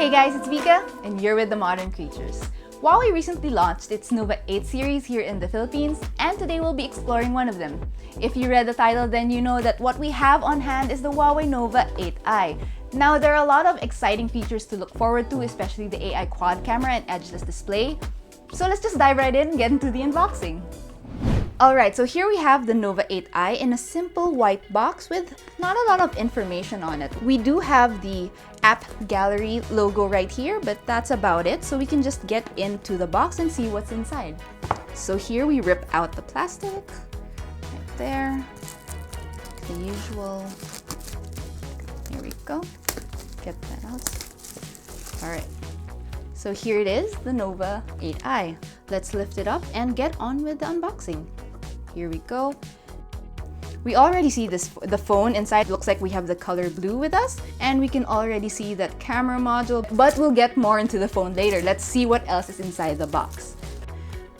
Hey guys, it's Vika, and you're with the Modern Creatures. Huawei recently launched its Nova 8 series here in the Philippines, and today we'll be exploring one of them. If you read the title, then you know that what we have on hand is the Huawei Nova 8i. Now, there are a lot of exciting features to look forward to, especially the AI quad camera and edgeless display. So let's just dive right in and get into the unboxing. Alright, so here we have the Nova 8i in a simple white box with not a lot of information on it. We do have the app gallery logo right here, but that's about it. So we can just get into the box and see what's inside. So here we rip out the plastic, right there, the usual. Here we go, get that out. Alright, so here it is, the Nova 8i. Let's lift it up and get on with the unboxing. Here we go. We already see the phone inside. Looks like we have the color blue with us, and we can already see that camera module, but we'll get more into the phone later. Let's see what else is inside the box.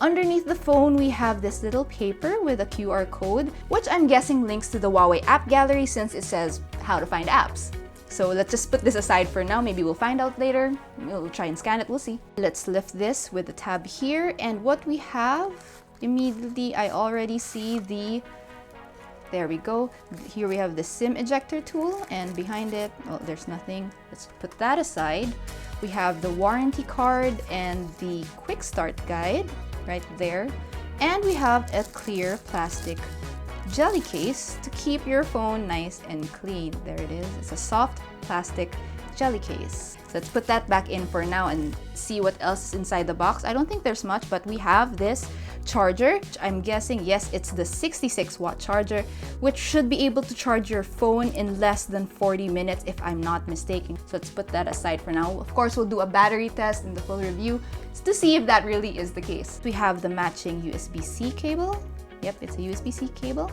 Underneath the phone, we have this little paper with a QR code, which I'm guessing links to the Huawei app gallery since it says how to find apps. So let's just put this aside for now. Maybe we'll find out later. We'll try and scan it, we'll see. Let's lift this with the tab here, and what we have immediately, I already see there we go. Here we have the SIM ejector tool, and behind it, oh, there's nothing. Let's put that aside. We have the warranty card and the quick start guide right there. And we have a clear plastic jelly case to keep your phone nice and clean. There it is. It's a soft plastic jelly case. So let's put that back in for now and see what else is inside the box. I don't think there's much, but we have this charger, which I'm guessing, yes, it's the 66-watt charger, which should be able to charge your phone in less than 40 minutes if I'm not mistaken. So let's put that aside for now. Of course, we'll do a battery test in the full review to see if that really is the case. We have the matching USB-C cable. Yep, it's a USB-C cable.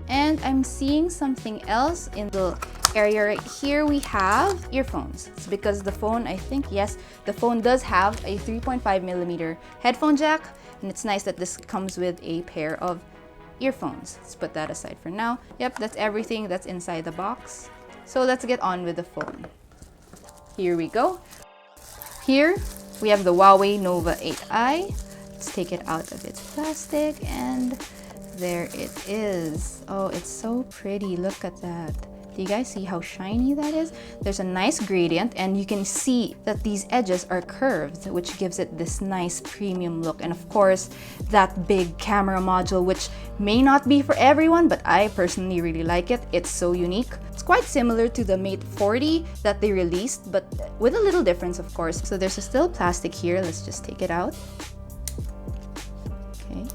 And I'm seeing something else in the area right here. We have earphones. It's because the phone, I think, yes, the phone does have a 3.5mm headphone jack, and it's nice that this comes with a pair of earphones. Let's put that aside for now. Yep, that's everything that's inside the box. So let's get on with the phone. Here we go. Here we have the Huawei Nova 8i. Let's take it out of its plastic, and there it is. Oh, it's so pretty. Look at that. Do you guys see how shiny that is? There's a nice gradient, and you can see that these edges are curved, which gives it this nice premium look. And of course, that big camera module, which may not be for everyone, but I personally really like it. It's so unique. It's quite similar to the Mate 40 that they released, but with a little difference, of course. So there's still plastic here. Let's just take it out. Okay.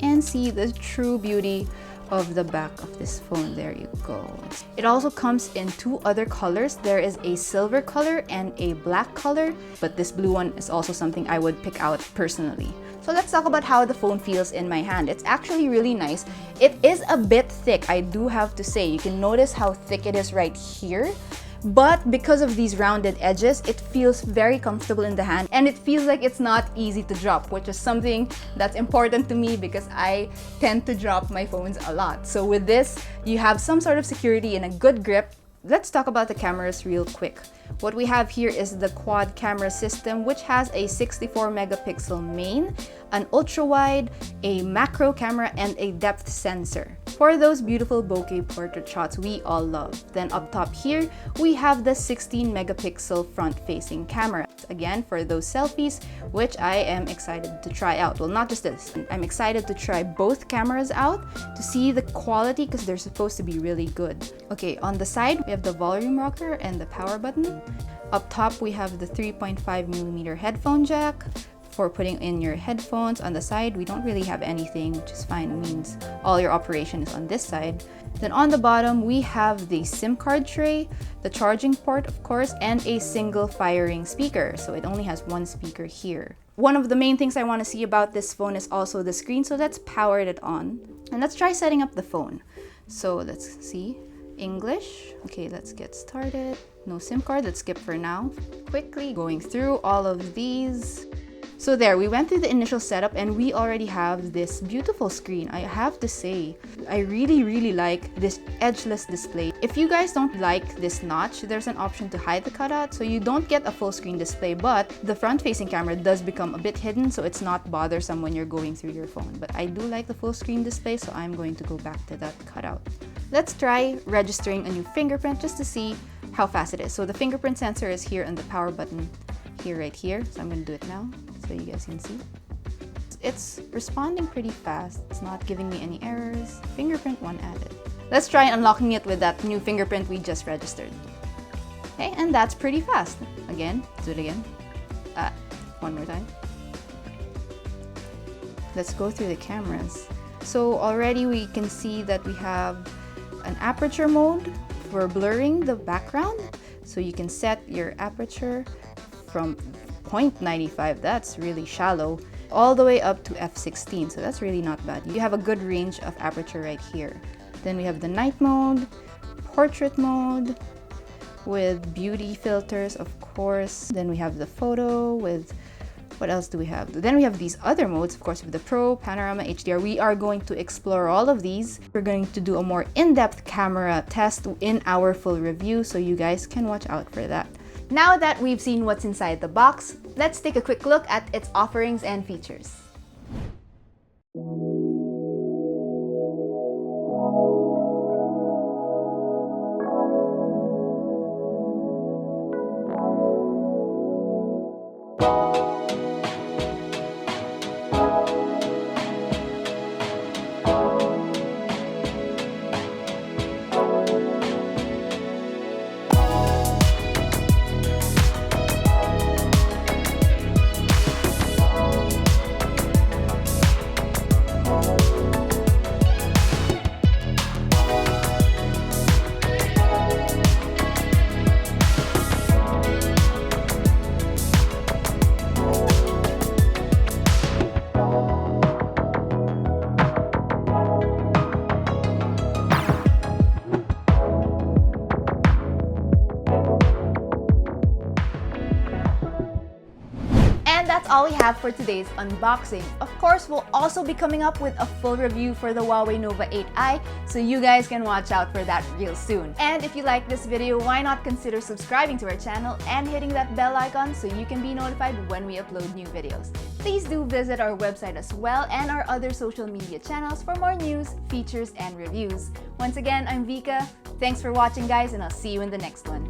And see the true beauty of the back of this phone. There you go. It also comes in two other colors. There is a silver color and a black color, but this blue one is also something I would pick out personally. So let's talk about how the phone feels in my hand. It's actually really nice. It is a bit thick, I do have to say. You can notice how thick it is right here. But because of these rounded edges, it feels very comfortable in the hand, and it feels like it's not easy to drop, which is something that's important to me because I tend to drop my phones a lot. So with this, you have some sort of security and a good grip. Let's talk about the cameras real quick. What we have here is the quad camera system, which has a 64-megapixel main, an ultra-wide, a macro camera, and a depth sensor for those beautiful bokeh portrait shots we all love. Then up top here, we have the 16-megapixel front-facing camera. Again, for those selfies, which I am excited to try out. Well, not just this. I'm excited to try both cameras out to see the quality because they're supposed to be really good. Okay, on the side, we have the volume rocker and the power button. Up top, we have the 3.5mm headphone jack for putting in your headphones. On the side, we don't really have anything, which is fine. It means all your operation is on this side. Then on the bottom, we have the SIM card tray, the charging port, of course, and a single firing speaker. So it only has one speaker here. One of the main things I want to see about this phone is also the screen. So let's power it on. And let's try setting up the phone. So let's see. English. Okay, let's get started. No SIM card. Let's skip for now. Quickly going through all of these. So there, we went through the initial setup and we already have this beautiful screen. I have to say, I really like this edgeless display. If you guys don't like this notch, there's an option to hide the cutout, so you don't get a full screen display, but the front-facing camera does become a bit hidden, so it's not bothersome when you're going through your phone. But I do like the full screen display, so I'm going to go back to that cutout. Let's try registering a new fingerprint just to see how fast it is. So the fingerprint sensor is here on the power button here, right here. So I'm going to do it now so you guys can see. It's responding pretty fast. It's not giving me any errors. Fingerprint 1 added. Let's try unlocking it with that new fingerprint we just registered. Okay, and that's pretty fast. Again, let's do it again. One more time. Let's go through the cameras. So already we can see that we have an aperture mode for blurring the background. So you can set your aperture from 0.95, that's really shallow, all the way up to f16, so that's really not bad. You have a good range of aperture right here. Then we have the night mode, portrait mode, with beauty filters, of course. Then we have the photo with, what else do we have? Then we have these other modes, of course, with the Pro, Panorama, HDR. We are going to explore all of these. We're going to do a more in-depth camera test in our full review, so you guys can watch out for that. Now that we've seen what's inside the box, let's take a quick look at its offerings and features. And that's all we have for today's unboxing. Of course, we'll also be coming up with a full review for the Huawei Nova 8i, so you guys can watch out for that real soon. And if you like this video, why not consider subscribing to our channel and hitting that bell icon so you can be notified when we upload new videos. Please do visit our website as well and our other social media channels for more news, features, and reviews. Once again, I'm Vika. Thanks for watching, guys, and I'll see you in the next one.